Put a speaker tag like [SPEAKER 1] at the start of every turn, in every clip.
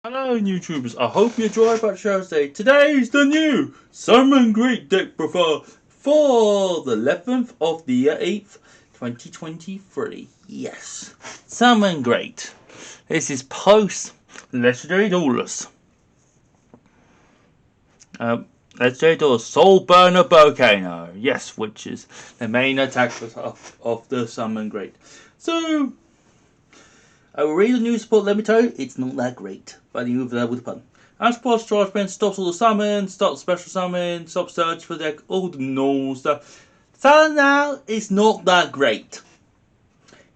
[SPEAKER 1] Hello YouTubers, I hope you enjoy about show today. Today is the new salamangreat deck profile for the 11th of the 8th, 2023. Yes, salamangreat. This is post Legendary Duelist. Legendary Duelist Soul Burner Volcano. Yes, which is the main attack of the salamangreat. So, I will read the news report. Let me tell you, it's not that great. But you move there with the pun. As Boss Chargeman stops all the summons, stops special summons, stops search for the deck, all the normal stuff. So now it's not that great.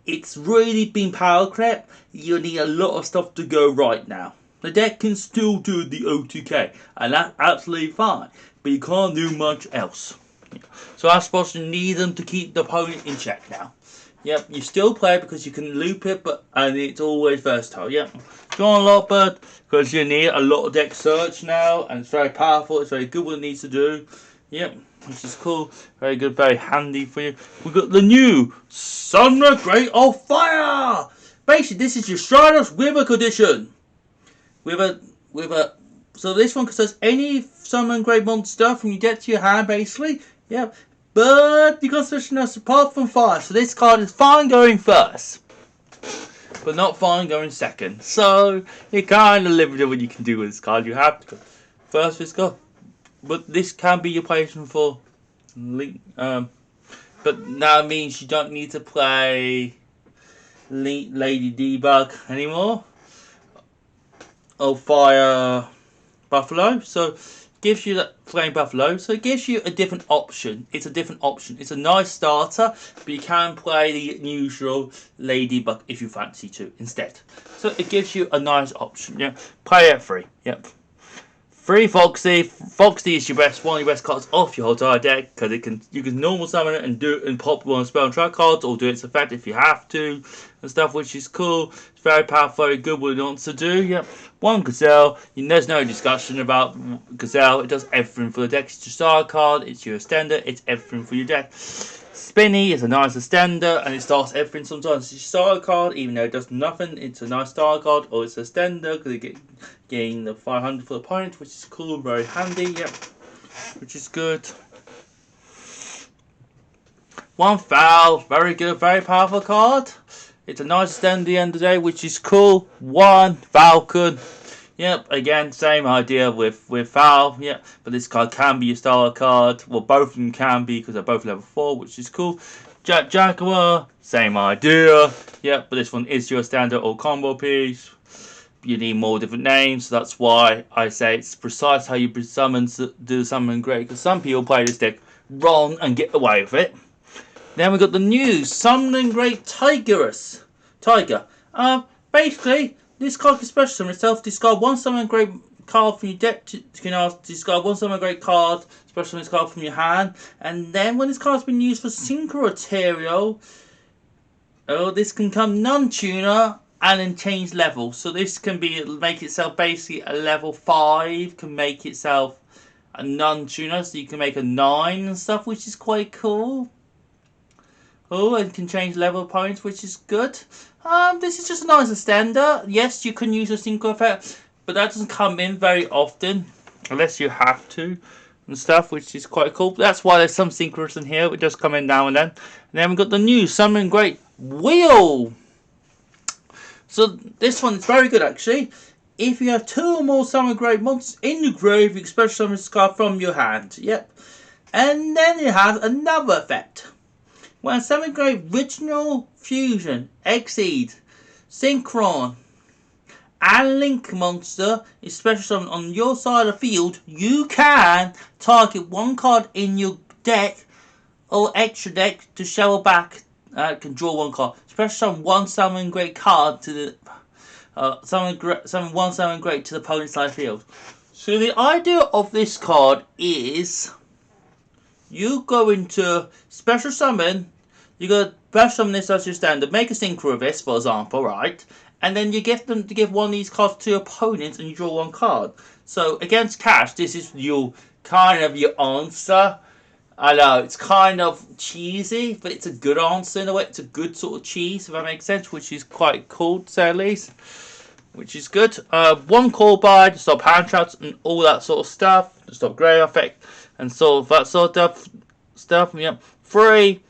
[SPEAKER 1] It's really been power creep. You need a lot of stuff to go right now. The deck can still do the OTK, and that's absolutely fine. But you can't do much else. So as Boss, you need them to keep the opponent in check now. Yep, you still play because you can loop it, and it's always versatile. Yep, John Lockbird, because you need a lot of deck search now, and it's very powerful. It's very good what it needs to do. Yep, which is cool. Very good, very handy for you. We've got the new salamangreat of Fire. Basically, this is your Stardust River condition. So this one considers any salamangreat monster from your deck to your hand, basically. Yep. But you got special notes apart from fire, so this card is fine going first, but not fine going second. So you kind of limited what you can do with this card. You have to go first with this card, but this can be your placement for but now means you don't need to play Lady Debug anymore or Fire Buffalo. So gives you that Flame Buffalo, so it gives you a different option. It's a different option. It's a nice starter, but you can play the usual Ladybug if you fancy to instead. So it gives you a nice option. Yeah, play it free. Yep. Free Foxy. Foxy is one of your best cards off your whole entire deck because you can normal summon it and do it and pop one spell and trap cards, or do its effect if you have to and stuff, which is cool. It's very powerful, very good what it wants to do. Yep. One Gazelle. There's no discussion about Gazelle. It does everything for the deck. It's your star card. It's your extender. It's everything for your deck. Spinny is a nice extender, and it starts everything sometimes. It's your star card, even though it does nothing. It's a nice star card, or it's a extender because you gain the 500 for the opponent, which is cool, very handy. Yep, which is good. One Foul, very good, very powerful card. It's a nice extender at the end of the day, which is cool. One Falcon. Yep, again, same idea with Foul. Yep, but this card can be your star card. Well, both of them can be because they're both level 4, which is cool. Jaguar, same idea. Yep, but this one is your standard or combo piece. You need more different names, so that's why I say it's precise how you do the salamangreat, because some people play this deck wrong and get away with it. Then we got the new salamangreat Tiger. Basically, this card can special summon itself. Discard one salamangreat card from your deck. Discard one salamangreat card, special summon this card from your hand, and then when this card's been used for Synchro this can come non-tuner and then change level. So this can make itself basically a level 5, can make itself a non-tuner, so you can make a 9 and stuff, which is quite cool. Oh, and can change level points, which is good. This is just a nice extender. Yes, you can use a synchro effect, but that doesn't come in very often unless you have to and stuff, which is quite cool. That's why there's some synchros in here. It does come in now and then. And then we've got the new salamangreat Wheel. So this one is very good actually. If you have 2 or more salamangreat monsters in your grave, you can special summon this card from your hand. Yep. And then it has another effect. When salamangreat Original Fusion, Exceed, Synchron, and Link monster is special summoned on your side of the field, you can target one card in your deck or extra deck to shovel back. Can draw one card. Special summon one salamangreat card to the summon one salamangreat to the opponent's side field. So the idea of this card is you go into special summon. You got special summon this as your standard. Make a synchro of this, for example, right? And then you get them to give one of these cards to your opponent, and you draw one card. So against Cash, this is your kind of your answer. I know, it's kind of cheesy, but it's a good answer in a way. It's a good sort of cheese, if that makes sense, which is quite cool to say at least. which is good. One call by to stop hand traps and all that sort of stuff, to stop grey effect and sort of that sort of stuff. Yep. 3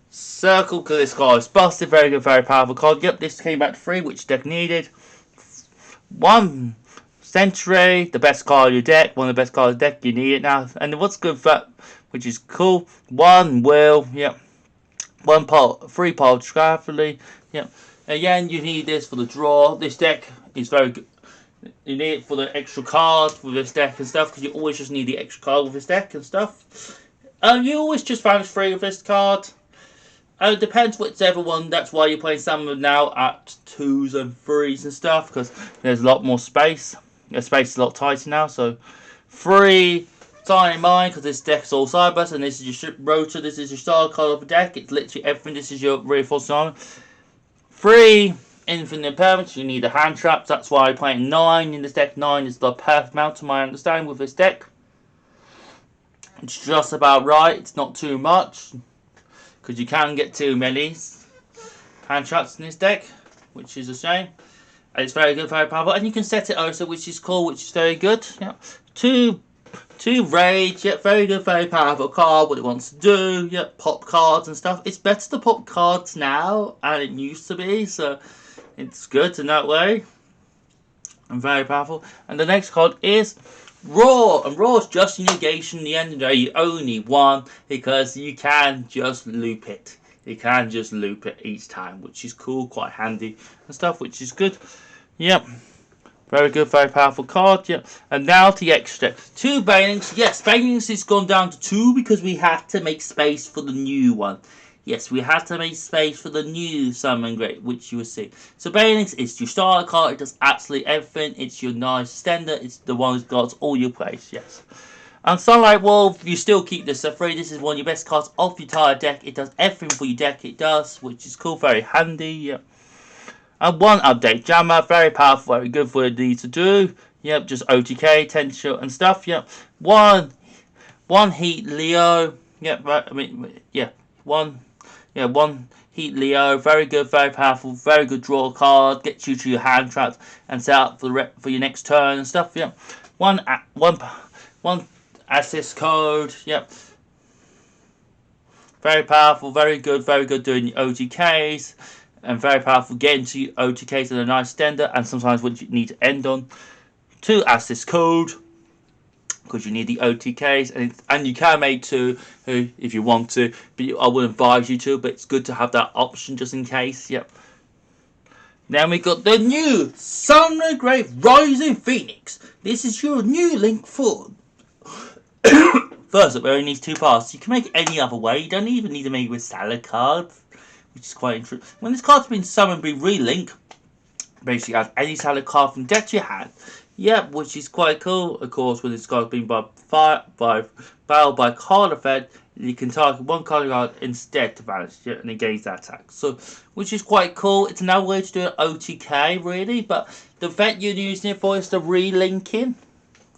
[SPEAKER 1] circle, because this card is busted. Very good, very powerful card. Yep, this came back to 3, which deck needed. 1 Century, the best card of your deck, one of the best cards of the deck, you need it now. And what's good for that, which is cool, 1 Will, yep. 1 pole, 3 pole Traveler, yep. Again, you need this for the draw. This deck is very good. You need it for the extra cards with this deck and stuff, because you always just need the extra card with this deck and stuff. You always just vanish 3 with this card. It depends whichever one. That's why you're playing some of them now at 2s and 3s and stuff, because there's a lot more space. The space is a lot tighter now. So 3 in mind, because this deck's all sidebus, and this is your rotor. This is your star card of the deck. It's literally everything. This is your reinforced armor. 3 infinite impairments. You need the hand traps. That's why I'm playing 9 in this deck. 9 is the perfect amount to my understanding with this deck. It's just about right. It's not too much, because you can get too many hand traps in this deck, which is a shame. And it's very good, very powerful, and you can set it also, which is cool, which is very good. Yeah, two rage. Yeah, very good, very powerful card. What it wants to do. Yeah, pop cards and stuff. It's better to pop cards now, and it used to be, so it's good in that way. And very powerful. And the next card is Raw, and Raw is just a negation. In the end of the day, you only need 1, because you can just loop it. You can just loop it each time, which is cool, quite handy and stuff, which is good. Yep. Very good, very powerful card. Yep. And now to the extra. 2 Banelings. Yes, Banelings has gone down to 2 because we had to make space for the new one. Yes, we had to make space for the new salamangreat, which you will see. So Banelings is your starter card. It does absolutely everything. It's your nice extender. It's the one that got all your plays. Yes. And Sunlight Wolf, you still keep this for 3. This is one of your best cards of your entire deck. It does everything for your deck. It does, which is cool, very handy. Yep. And 1 update Jammer, very powerful, very good for what it needs to do. Yep, just OTK, potential and stuff. Yep. 1 Heat Leo. Yep, right, I mean, yeah, 1 Heat Leo, very good, very powerful, very good draw card. Gets you to your hand traps and set up for your next turn and stuff. Yep. One assist code. Yep. Very powerful, very good doing your OTKs. And very powerful getting to your OTKs and a nice extender. And sometimes what you need to end on. 2 assist code, because you need the OTKs. And you can make 2 if you want to. But I wouldn't advise you to. But it's good to have that option just in case. Yep. Then we got the new salamangreat Rising Phoenix. This is your new link for first up, it only needs 2 parts. You can make it any other way. You don't even need to make it with salad cards, which is quite interesting. When this card's been summoned, be relink, basically add any salad card from deck to your hand. Yep, which is quite cool. Of course, when this card's been battled by card effect, you can target 1 card instead to vanish and engage that attack. So, which is quite cool. It's another way to do an OTK, really. But the effect you're using it for is the relinking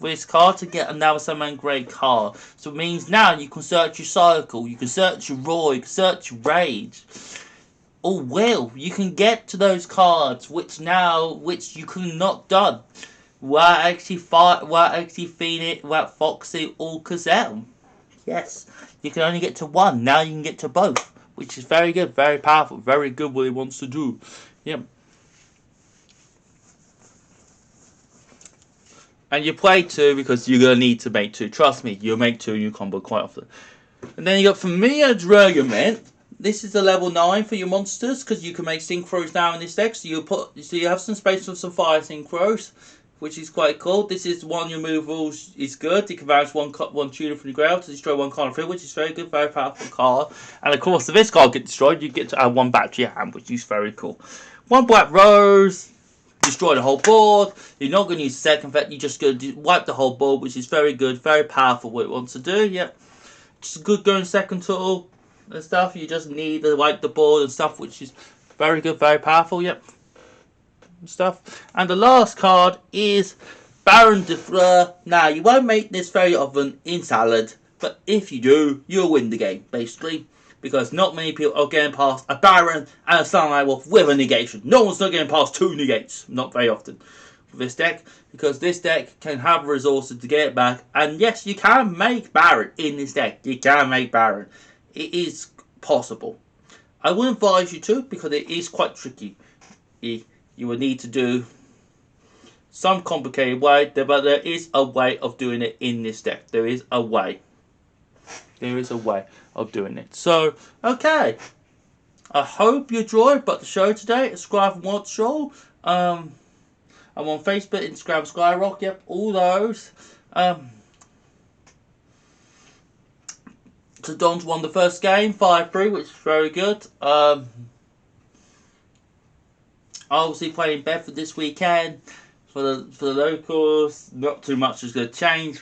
[SPEAKER 1] with this card to get another salamangreat card. So it means now you can search your cycle, you can search your raw, you can search your rage. Or will you can get to those cards which you could not done. Without actually Phoenix, without Foxy or Gazelle. Yes. You can only get to 1. Now you can get to both. Which is very good, very powerful, very good what it wants to do. Yep. And you play 2 because you're going to need to make 2. Trust me, you'll make 2 in your combo quite often. And then you got Familiar Dragonman. This is the level 9 for your monsters, because you can make synchros now in this deck. So you have some space for some fire synchros, which is quite cool. This is 1 removals is good. You can bounce one tuner from the ground to destroy 1 card of field, which is very good, very powerful card. And of course, if this card gets destroyed, you get to add 1 back to your hand, which is very cool. 1 Black Rose. Destroy the whole board. You're not going to use the second effect. You're just going to wipe the whole board, which is very good, very powerful. What it wants to do, yep. Just good going second tool and stuff. You just need to wipe the board and stuff, which is very good, very powerful. Yep. Stuff. And the last card is Baron de Fleur. Now you won't make this very often in Salad, but if you do, you'll win the game. Basically, because not many people are getting past a Baron and a Salamangreat Wolf with a negation. No one's not getting past 2 negates, not very often with this deck, because this deck can have resources to get it back. And yes, you can make Baron in this deck. You can make Baron. It is possible. I wouldn't advise you to, because it is quite tricky. You would need to do some complicated way, but there is a way of doing it in this deck. There is a way. There is a way of doing it. So, okay. I hope you enjoyed the show today. Subscribe and watch the show. I'm on Facebook, Instagram, Skyrock. Yep, all those. So Don's won the first game, 5-3, which is very good. Obviously playing Bedford this weekend. For the locals, not too much is going to change.